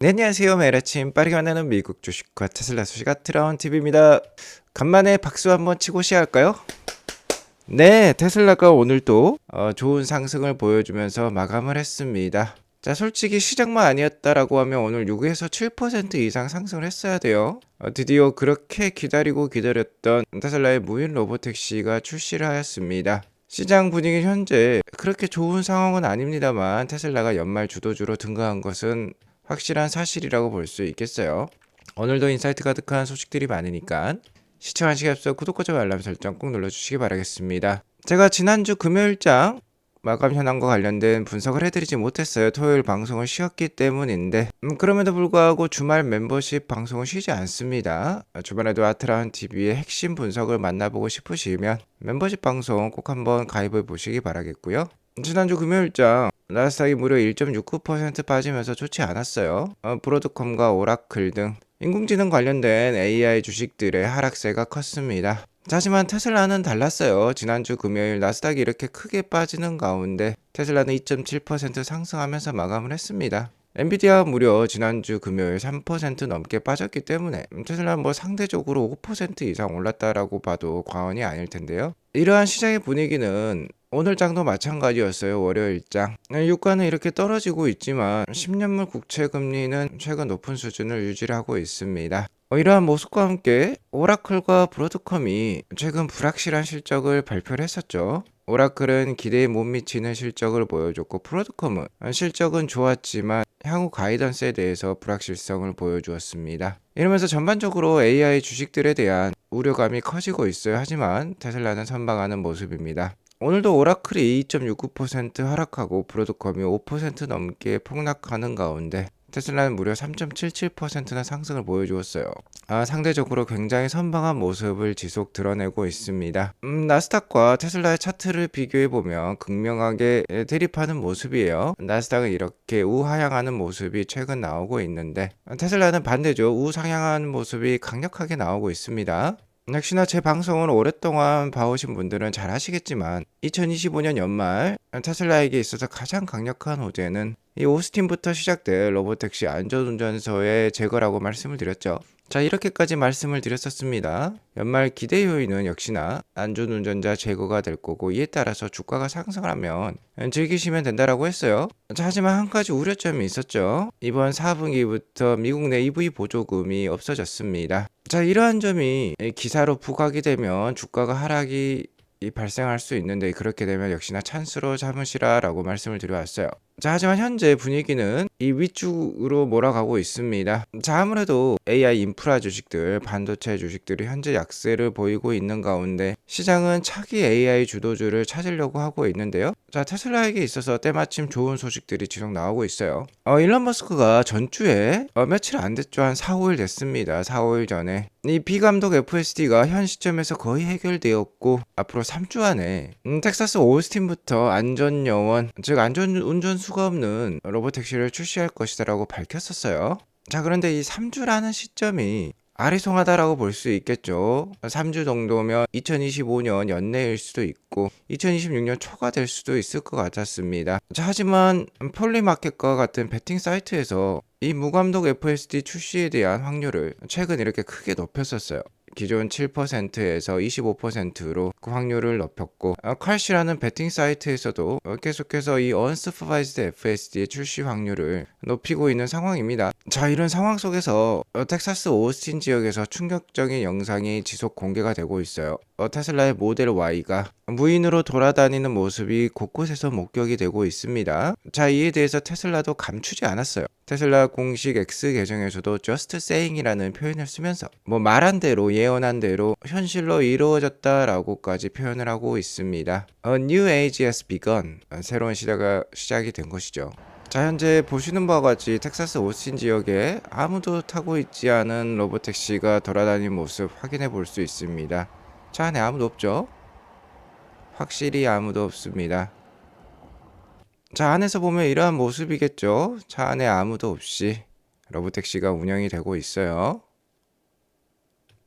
네, 안녕하세요. 매일 아침 빠르게 만나는 미국 주식과 테슬라 소식가 트라운 TV입니다. 간만에 박수 한번 치고 시작할까요? 네, 테슬라가 오늘 또 좋은 상승을 보여주면서 마감을 했습니다. 자, 솔직히 시장만 아니었다라고 하면 오늘 6에서 7% 이상 상승을 했어야 돼요. 드디어 그렇게 기다리고 기다렸던 테슬라의 무인 로보택시가 출시를 하였습니다. 시장 분위기 현재 그렇게 좋은 상황은 아닙니다만 테슬라가 연말 주도주로 등극한 것은 확실한 사실이라고 볼 수 있겠어요. 오늘도 인사이트 가득한 소식들이 많으니까 시청하시기 앞서 구독과 좋아요 알람 설정 꼭 눌러주시기 바라겠습니다. 제가 지난주 금요일장 마감 현황과 관련된 분석을 해드리지 못했어요. 토요일 방송을 쉬었기 때문인데 그럼에도 불구하고 주말 멤버십 방송을 쉬지 않습니다. 주말에도 아트라운TV의 핵심 분석을 만나보고 싶으시면 멤버십 방송 꼭 한번 가입해 보시기 바라겠고요. 지난주 금요일장 나스닥이 무려 1.69% 빠지면서 좋지 않았어요. 브로드컴과 오라클 등 인공지능 관련된 AI 주식들의 하락세가 컸습니다. 하지만 테슬라는 달랐어요. 지난주 금요일 나스닥이 이렇게 크게 빠지는 가운데 테슬라는 2.7% 상승하면서 마감을 했습니다. 엔비디아 무려 지난주 금요일 3% 넘게 빠졌기 때문에 테슬라는 상대적으로 5% 이상 올랐다라고 봐도 과언이 아닐 텐데요. 이러한 시장의 분위기는 오늘장도 마찬가지였어요. 월요일장. 유가는 이렇게 떨어지고 있지만 10년물 국채금리는 최근 높은 수준을 유지하고 있습니다. 이러한 모습과 함께 오라클과 브로드컴이 최근 불확실한 실적을 발표를 했었죠. 오라클은 기대에 못 미치는 실적을 보여줬고 브로드컴은 실적은 좋았지만 향후 가이던스에 대해서 불확실성을 보여주었습니다. 이러면서 전반적으로 AI 주식들에 대한 우려감이 커지고 있어요. 하지만 테슬라는 선방하는 모습입니다. 오늘도 오라클이 2.69% 하락하고 브로드컴이 5% 넘게 폭락하는 가운데 테슬라는 무려 3.77%나 상승을 보여주었어요. 상대적으로 굉장히 선방한 모습을 지속 드러내고 있습니다. 나스닥과 테슬라의 차트를 비교해보면 극명하게 대립하는 모습이에요. 나스닥은 이렇게 우하향하는 모습이 최근 나오고 있는데 테슬라는 반대죠. 우상향하는 모습이 강력하게 나오고 있습니다. 역시나 제 방송을 오랫동안 봐오신 분들은 잘 아시겠지만 2025년 연말 테슬라에게 있어서 가장 강력한 호재는 이 오스틴부터 시작될 로보택시 안전운전소의 제거라고 말씀을 드렸죠. 자, 이렇게까지 말씀을 드렸었습니다. 연말 기대 요인은 역시나 안전운전자 제거가 될 거고 이에 따라서 주가가 상승을 하면 즐기시면 된다라고 했어요. 자, 하지만 한 가지 우려점이 있었죠. 이번 4분기부터 미국 내 EV 보조금이 없어졌습니다. 자, 이러한 점이 기사로 부각이 되면 주가가 하락이 발생할 수 있는데 그렇게 되면 역시나 찬스로 잡으시라라고 말씀을 드려왔어요. 자, 하지만 현재 분위기는 이 위쪽으로 몰아가고 있습니다. 자, 아무래도 AI 인프라 주식들, 반도체 주식들이 현재 약세를 보이고 있는 가운데 시장은 차기 AI 주도주를 찾으려고 하고 있는데요. 자, 테슬라에게 있어서 때마침 좋은 소식들이 지속 나오고 있어요. 일론 머스크가 전주에 며칠 안 됐죠. 한 4, 5일 됐습니다. 4, 5일 전에 이 비감독 FSD가 현 시점에서 거의 해결되었고 앞으로 3주 안에 텍사스 오스틴부터 안전요원, 즉 안전운전 수가 없는 로보택시를 출시할 것이다라고 밝혔었어요. 자, 그런데 이 3주라는 시점이 아리송하다라고 볼 수 있겠죠. 3주 정도면 2025년 연내일 수도 있고 2026년 초가 될 수도 있을 것 같았습니다. 자, 하지만 폴리마켓과 같은 베팅 사이트에서 이 무감독 FSD 출시에 대한 확률을 최근 이렇게 크게 높였었어요. 기존 7%에서 25%로 그 확률을 높였고 칼시라는 베팅 사이트에서도 계속해서 이 언스퍼바이즈드 FSD의 출시 확률을 높이고 있는 상황입니다. 자, 이런 상황 속에서 텍사스 오스틴 지역에서 충격적인 영상이 지속 공개가 되고 있어요. 테슬라의 모델 Y가 무인으로 돌아다니는 모습이 곳곳에서 목격이 되고 있습니다. 자, 이에 대해서 테슬라도 감추지 않았어요. 테슬라 공식 X 계정에서도 just saying이라는 표현을 쓰면서 말한 대로 예언한 대로 현실로 이루어졌다라고까지 표현을 하고 있습니다. A new age has begun. 새로운 시작이 된 것이죠. 자, 현재 보시는 바와 같이 텍사스 오스틴 지역에 아무도 타고 있지 않은 로보택시가 돌아다니는 모습 확인해 볼 수 있습니다. 차 안에 아무도 없죠? 확실히 아무도 없습니다. 자, 안에서 보면 이러한 모습이겠죠. 차 안에 아무도 없이 로보택시가 운영이 되고 있어요.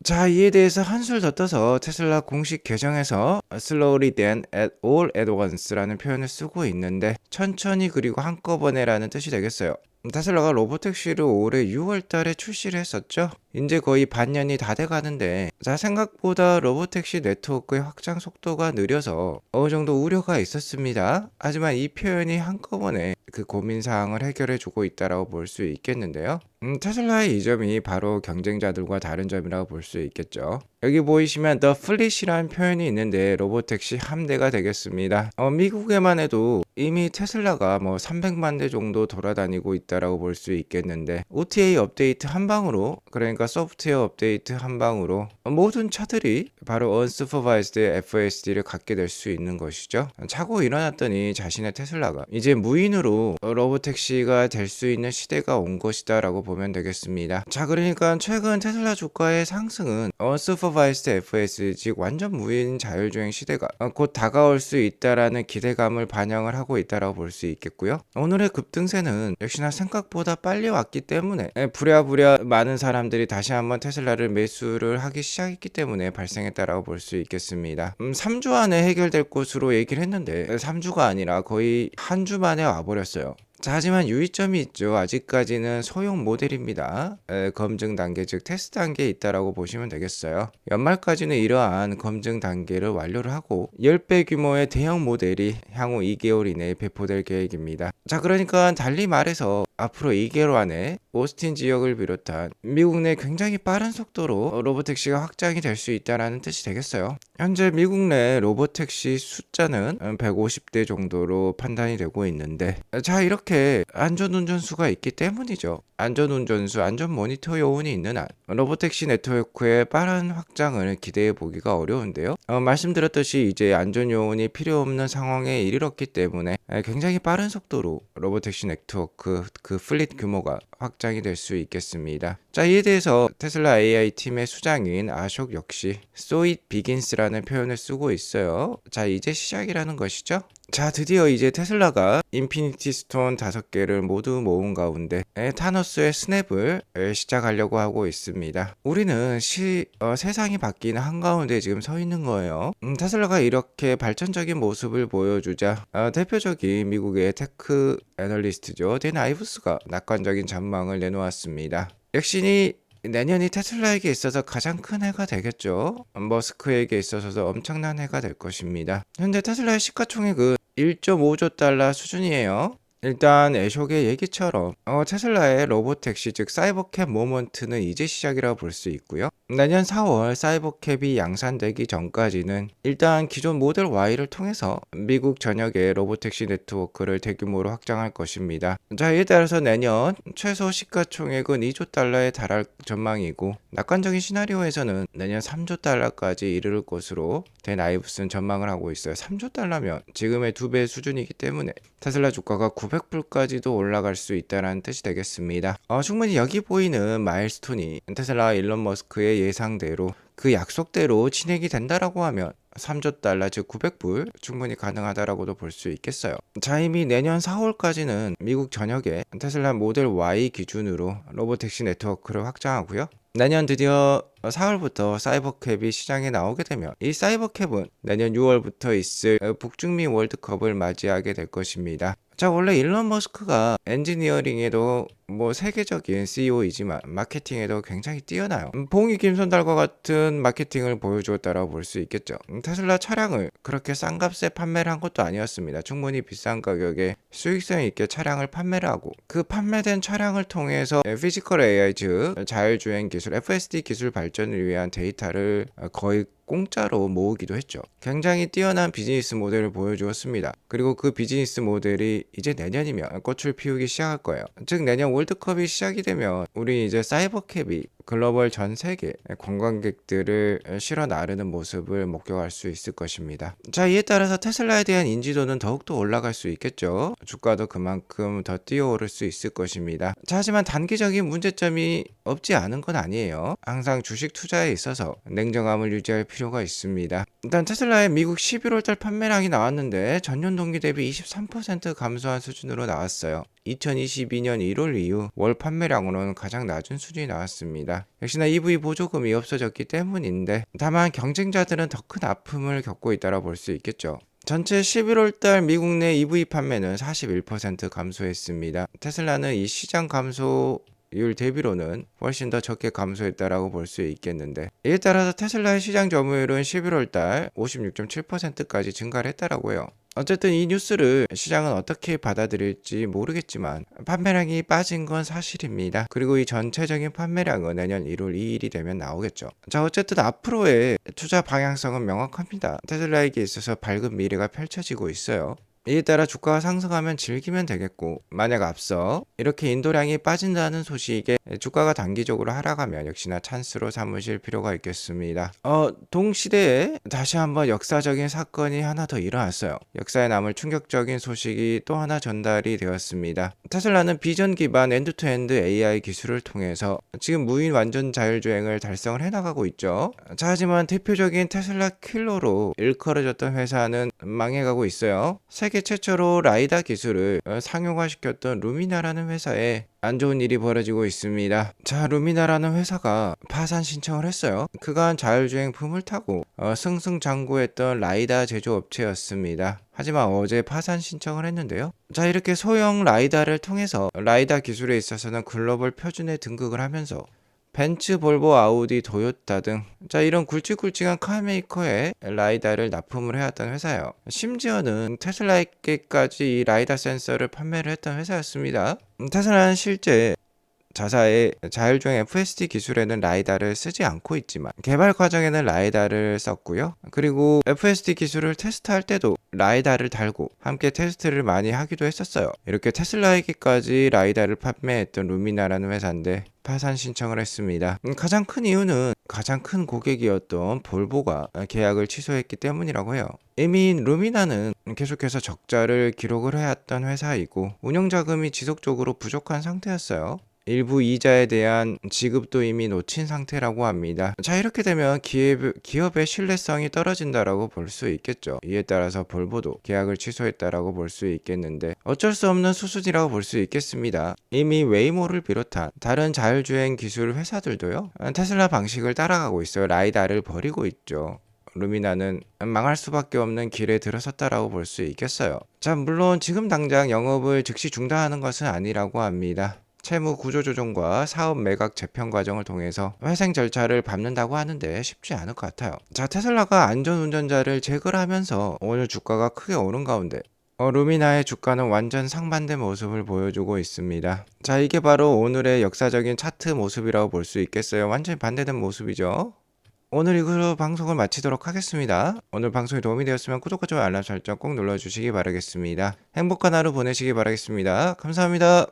자, 이에 대해서 한술 더 떠서 테슬라 공식 계정에서 slowly then at all at once라는 표현을 쓰고 있는데 천천히 그리고 한꺼번에라는 뜻이 되겠어요. 테슬라가 로보택시를 올해 6월 달에 출시를 했었죠. 이제 거의 반년이 다 돼가는데, 자, 생각보다 로보택시 네트워크의 확장 속도가 느려서 어느 정도 우려가 있었습니다. 하지만 이 표현이 한꺼번에 그 고민사항을 해결해주고 있다고 볼 수 있겠는데요. 테슬라의 이 점이 바로 경쟁자들과 다른 점이라고 볼 수 있겠죠. 여기 보이시면 The Fleet이라는 표현이 있는데 로보택시 함대가 되겠습니다. 미국에만 해도 이미 테슬라가 뭐 300만 대 정도 돌아다니고 있다라고 볼 수 있겠는데, OTA 업데이트 한 방으로, 그러니까 소프트웨어 업데이트 한 방으로 모든 차들이 바로 Unsupervised FSD를 갖게 될 수 있는 것이죠. 자고 일어났더니 자신의 테슬라가 이제 무인으로 로보택시가 될 수 있는 시대가 온 것이다 라고 보면 되겠습니다. 자, 그러니까 최근 테슬라 주가의 상승은 Unsupervised FSD, 즉 완전 무인 자율주행 시대가 곧 다가올 수 있다라는 기대감을 반영을 하고 있다라고 볼 수 있겠고요. 오늘의 급등세는 역시나 생각보다 빨리 왔기 때문에 부랴부랴 많은 사람들이 다시 한번 테슬라를 매수를 하기 시작했기 때문에 발생했다라고 볼 수 있겠습니다. 3주 안에 해결될 것으로 얘기를 했는데 3주가 아니라 거의 한 주 만에 와버렸어요. 자, 하지만 유의점이 있죠. 아직까지는 소형 모델입니다. 검증 단계, 즉 테스트 단계에 있다라고 보시면 되겠어요. 연말까지는 이러한 검증 단계를 완료를 하고 10배 규모의 대형 모델이 향후 2개월 이내에 배포될 계획입니다. 자, 그러니까 달리 말해서 앞으로 2개월 안에 오스틴 지역을 비롯한 미국 내 굉장히 빠른 속도로 로보택시가 확장이 될 수 있다는 뜻이 되겠어요. 현재 미국 내 로보택시 숫자는 150대 정도로 판단이 되고 있는데, 자, 이렇게 안전운전수가 있기 때문이죠. 안전운전수, 안전모니터 요원이 있는 한 로보택시 네트워크의 빠른 확장을 기대해 보기가 어려운데요. 말씀드렸듯이 이제 안전요원이 필요 없는 상황에 이르렀기 때문에 굉장히 빠른 속도로 로보택시 네트워크 그 플릿 규모가 확장이 될 수 있겠습니다. 자, 이에 대해서 테슬라 AI 팀의 수장인 아숍 역시 So it begins라는 표현을 쓰고 있어요. 자, 이제 시작이라는 것이죠. 자, 드디어 이제 테슬라가 인피니티 스톤 5개를 모두 모은 가운데 타노스의 스냅을 시작하려고 하고 있습니다. 우리는 세상이 바뀌는 한가운데 지금 서 있는 거예요. 테슬라가 이렇게 발전적인 모습을 보여주자 대표적인 미국의 테크 애널리스트죠, 댄 아이브스가 낙관적인 전망을 내놓았습니다. 역시 내년이 테슬라에게 있어서 가장 큰 해가 되겠죠. 머스크에게 있어서도 엄청난 해가 될 것입니다. 현재 테슬라의 시가총액은 1.5조 달러 수준이에요. 일단 애쇼의 얘기처럼 테슬라의 로보택시, 즉 사이버캡 모먼트는 이제 시작이라고 볼 수 있고요. 내년 4월 사이버캡이 양산되기 전까지는 일단 기존 모델 Y를 통해서 미국 전역의 로보택시 네트워크를 대규모로 확장할 것입니다. 자, 이에 따라서 내년 최소 시가총액은 2조 달러에 달할 전망이고, 낙관적인 시나리오에서는 내년 3조 달러까지 이르를 것으로 댄 아이브스는 전망을 하고 있어요. 3조 달러면 지금의 2배 수준이기 때문에 테슬라 주가가 900불까지도 올라갈 수 있다는 뜻이 되겠습니다. 충분히 여기 보이는 마일스톤이 테슬라 일론 머스크의 예상대로 그 약속대로 진행이 된다라고 하면 3조 달러, 즉 900불 충분히 가능하다라고도 볼 수 있겠어요. 자, 이미 내년 4월까지는 미국 전역에 테슬라 모델 Y 기준으로 로보택시 네트워크를 확장하고요. 내년 드디어 4월부터 사이버캡이 시장에 나오게 되면 이 사이버캡은 내년 6월부터 있을 북중미 월드컵을 맞이하게 될 것입니다. 자, 원래 일론 머스크가 엔지니어링에도 세계적인 CEO이지만 마케팅에도 굉장히 뛰어나요. 봉이 김선달과 같은 마케팅을 보여주었다라고 볼 수 있겠죠. 테슬라 차량을 그렇게 싼 값에 판매를 한 것도 아니었습니다. 충분히 비싼 가격에 수익성 있게 차량을 판매를 하고, 그 판매된 차량을 통해서 피지컬 AI, 즉 자율주행 기술, FSD 기술 발전을 위한 데이터를 거의 공짜로 모으기도 했죠. 굉장히 뛰어난 비즈니스 모델을 보여주었습니다. 그리고 그 비즈니스 모델이 이제 내년이면 꽃을 피우기 시작할 거예요. 즉 내년 월드컵이 시작이 되면 우리 이제 사이버캡이 글로벌 전 세계 관광객들을 실어 나르는 모습을 목격할 수 있을 것입니다. 자, 이에 따라서 테슬라에 대한 인지도는 더욱더 올라갈 수 있겠죠. 주가도 그만큼 더 뛰어오를 수 있을 것입니다. 자, 하지만 단기적인 문제점이 없지 않은 건 아니에요. 항상 주식 투자에 있어서 냉정함을 유지할 필요가 있습니다. 일단 테슬라의 미국 11월달 판매량이 나왔는데 전년 동기 대비 23% 감소한 수준으로 나왔어요. 2022년 1월 이후 월 판매량으로는 가장 낮은 수준이 나왔습니다. 역시나 EV 보조금이 없어졌기 때문인데, 다만 경쟁자들은 더 큰 아픔을 겪고 있다고 볼 수 있겠죠. 전체 11월 달 미국 내 EV 판매는 41% 감소했습니다. 테슬라는 이 시장 감소율 대비로는 훨씬 더 적게 감소했다라고 볼 수 있겠는데, 이에 따라서 테슬라의 시장 점유율은 11월 달 56.7%까지 증가를 했다라고 해요. 어쨌든 이 뉴스를 시장은 어떻게 받아들일지 모르겠지만 판매량이 빠진 건 사실입니다. 그리고 이 전체적인 판매량은 내년 1월 2일이 되면 나오겠죠. 자, 어쨌든 앞으로의 투자 방향성은 명확합니다. 테슬라에게 있어서 밝은 미래가 펼쳐지고 있어요. 이에 따라 주가가 상승하면 즐기면 되겠고, 만약 앞서 이렇게 인도량이 빠진다는 소식에 주가가 단기적으로 하락하면 역시나 찬스로 삼으실 필요가 있겠습니다. 동시대에 다시 한번 역사적인 사건이 하나 더 일어났어요. 역사에 남을 충격적인 소식이 또 하나 전달이 되었습니다. 테슬라는 비전 기반 엔드투엔드 AI 기술을 통해서 지금 무인 완전 자율주행을 달성을 해나가고 있죠. 자, 하지만 대표적인 테슬라 킬러로 일컬어졌던 회사는 망해가고 있어요. 세계 최초로 라이다 기술을 상용화시켰던 루미나라는 회사에 안 좋은 일이 벌어지고 있습니다. 자, 루미나라는 회사가 파산 신청을 했어요. 그간 자율주행품을 타고 승승장구했던 라이다 제조업체였습니다. 하지만 어제 파산 신청을 했는데요. 자, 이렇게 소형 라이다를 통해서 라이다 기술에 있어서는 글로벌 표준에 등극을 하면서 벤츠, 볼보, 아우디, 도요타 등 이런 굵직굵직한 카메이커에 라이다를 납품을 해왔던 회사예요. 심지어는 테슬라에게까지 이 라이다 센서를 판매를 했던 회사였습니다. 테슬라는 실제 자사의 자율주행 FSD 기술에는 라이다를 쓰지 않고 있지만 개발 과정에는 라이다를 썼고요. 그리고 FSD 기술을 테스트할 때도 라이다를 달고 함께 테스트를 많이 하기도 했었어요. 이렇게 테슬라에게까지 라이다를 판매했던 루미나라는 회사인데 파산 신청을 했습니다. 가장 큰 이유는 가장 큰 고객이었던 볼보가 계약을 취소했기 때문이라고 해요. 이미 루미나는 계속해서 적자를 기록을 해왔던 회사이고 운영 자금이 지속적으로 부족한 상태였어요. 일부 이자에 대한 지급도 이미 놓친 상태라고 합니다. 자, 이렇게 되면 기업의 신뢰성이 떨어진다라고 볼 수 있겠죠. 이에 따라서 볼보도 계약을 취소했다라고 볼 수 있겠는데 어쩔 수 없는 수순이라고 볼 수 있겠습니다. 이미 웨이모를 비롯한 다른 자율주행 기술 회사들도요, 테슬라 방식을 따라가고 있어요. 라이다를 버리고 있죠. 루미나는 망할 수밖에 없는 길에 들어섰다라고 볼 수 있겠어요. 자, 물론 지금 당장 영업을 즉시 중단하는 것은 아니라고 합니다. 채무 구조조정과 사업 매각 재편 과정을 통해서 회생 절차를 밟는다고 하는데 쉽지 않을 것 같아요. 자, 테슬라가 안전운전자를 제거를 하면서 오늘 주가가 크게 오른 가운데 루미나의 주가는 완전 상반된 모습을 보여주고 있습니다. 자, 이게 바로 오늘의 역사적인 차트 모습이라고 볼 수 있겠어요. 완전히 반대된 모습이죠. 오늘 이걸로 방송을 마치도록 하겠습니다. 오늘 방송이 도움이 되었으면 구독과 좋아요 알람 설정 꼭 눌러주시기 바라겠습니다. 행복한 하루 보내시기 바라겠습니다. 감사합니다.